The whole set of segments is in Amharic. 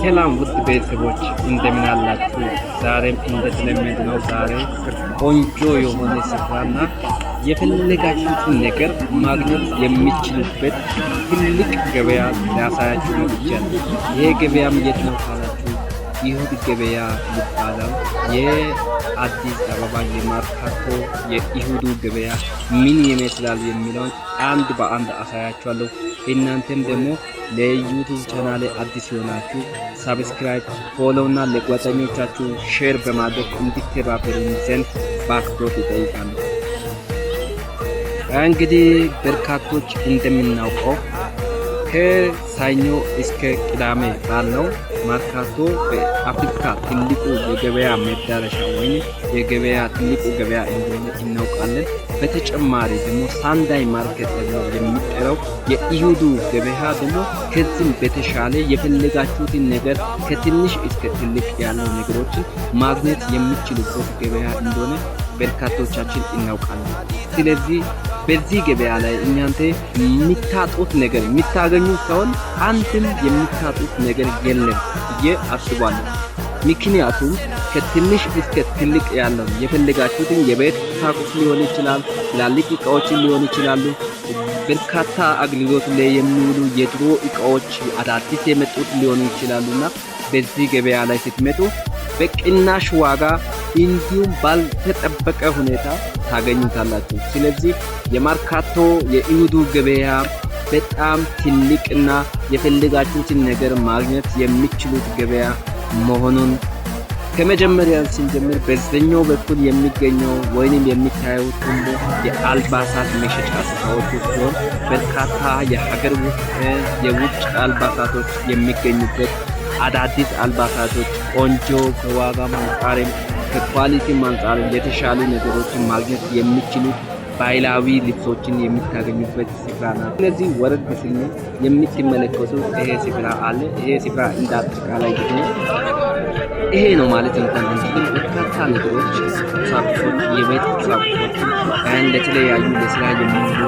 ሰላም ውድ ቤተሰቦች እንደምን አላችሁ? ዛሬም እንደተለመደው ዛሬ ቆንጆ የሆነ ስፍራና የፈለጋችሁትን ነገር ማግኘት የሚችሉበት ትልቅ ገበያ ሊያሳያችሁ መጥቻለሁ። ይሄ ገበያም የት ነው ካላችሁ ይሁድ ገበያ ይባላል። የአዲስ አበባ የማርካቶ የይሁዱ ገበያ ምን ይመስላል የሚለውን አንድ በአንድ አሳያችኋለሁ። እናንተም ደግሞ ለዩቲዩብ ቻናሌ አዲስ የሆናችሁ ሰብስክራይብ፣ ፎሎ እና ለጓደኞቻችሁ ሼር በማድረግ እንድትተባበሩኝ ዘንድ በአክብሮት እጠይቃለሁ። እንግዲህ በርካቶች እንደምናውቀው ከሰኞ እስከ ቅዳሜ ባለው ማርካቶ በአፍሪካ ትልቁ የገበያ መዳረሻ ወይም የገበያ ትልቁ ገበያ እንደሆነ እናውቃለን። በተጨማሪ ደግሞ ሳንዳይ ማርኬት ተብሎ የሚጠራው የይሁዱ ገበያ ደግሞ ከዚህም በተሻለ የፈለጋችሁትን ነገር ከትንሽ እስከ ትልቅ ያለው ነገሮችን ማግኘት የሚችሉበት ገበያ እንደሆነ በርካቶቻችን እናውቃለን። ስለዚህ በዚህ ገበያ ላይ እናንተ የሚታጡት ነገር የምታገኙት ሳይሆን አንድም የሚታጡት ነገር የለም ብዬ አስባለሁ። ምክንያቱም ከትንሽ እስከ ትልቅ ያለው የፈለጋችሁትን የቤት ቁሳቁስ ሊሆን ይችላል፣ ትላልቅ እቃዎችን ሊሆን ይችላሉ፣ በርካታ አገልግሎት ላይ የሚውሉ የድሮ እቃዎች አዳዲስ የመጡት ሊሆኑ ይችላሉና በዚህ ገበያ ላይ ስትመጡ በቅናሽ ዋጋ እንዲሁም ባልተጠበቀ ሁኔታ ታገኙታላችሁ። ስለዚህ የማርካቶ የይሁዱ ገበያ በጣም ትልቅና የፈለጋችሁትን ነገር ማግኘት የሚችሉት ገበያ መሆኑን ከመጀመሪያ ስንጀምር በዚህኛው በኩል የሚገኘው ወይንም የሚታዩት ሁሉ የአልባሳት መሸጫ ስፍራዎች ሲሆን በርካታ የሀገር ውስጥ የውጭ አልባሳቶች የሚገኙበት አዳዲስ አልባሳቶች ቆንጆ ከዋጋ አንጻርም ከኳሊቲ አንጻር የተሻሉ ነገሮችን ማግኘት የሚችሉ ባህላዊ ልብሶችን የምታገኙበት ስፍራ ነው። ስለዚህ ወረድ ስል የምትመለከቱት ይሄ ስፍራ አለ። ይሄ ስፍራ እንዳጠቃላይ ደግሞ ይሄ ነው ማለት እንኳን እንግዲህ በርካታ ነገሮች ቁሳቁሶች፣ የቤት ቁሳቁሶች ለተለያዩ ለስራ የሚውሉ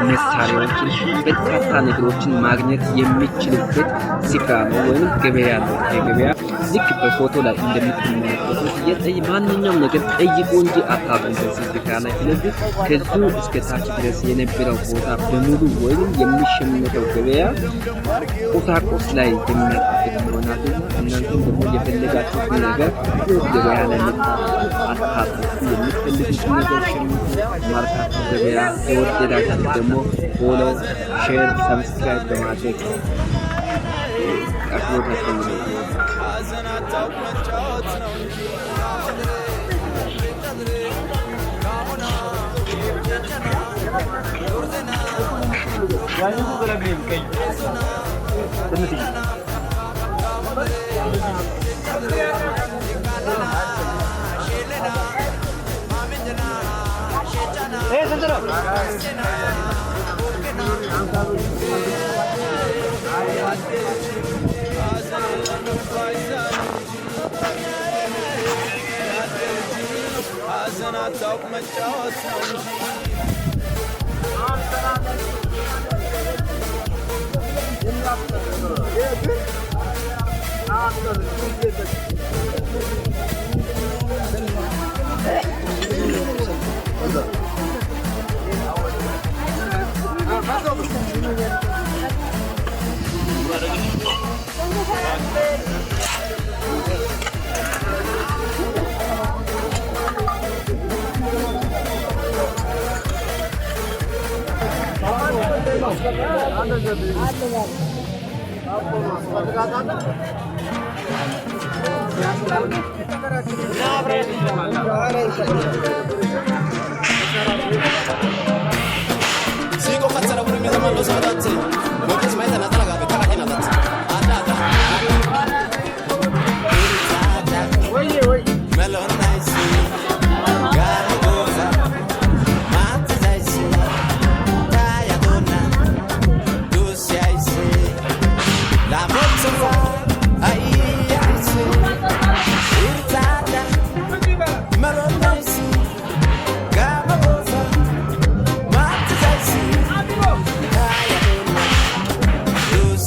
መሳሪያዎችን በርካታ ነገሮችን ማግኘት የሚችሉበት ስፍራ ነው ወይም ገበያ ነው። ገበያ ልክ በፎቶ ላይ እንደምትመለከቱት ማንኛውም ነገር ጠይቁ እንጂ አታጡም በዚህ ስፍራ ላይ። ስለዚህ ከዚሁ እስከ ታች ድረስ የነበረው ቦታ በሙሉ ወይም የሚሸመተው ገበያ ቁሳቁስ ላይ የሚያጠቃልል ይሆናል። እናንተም ደግሞ የፈለጋችሁት ነገር ገበያ ላይ አታጡ። የምትፈልጉት ነገር ሸምቱ። ማርካቶ ገበያ የወደዳችሁ ደግሞ ፎሎ፣ ሼር፣ ሰብስክራይብ በማድረግ አክብሮታችሁን Sigo fazzara pure mi domando solo da te. Non ti smetti una talaga che talaga in avanti. Andata. Oye. Melon nice. Gari cosa. Matti sei sì. Dai a donna. Tu sei sì. La mozza fa. Ai sì. Irtata. Melon nice. Gari cosa. Matti sei sì. Dai a donna. Tu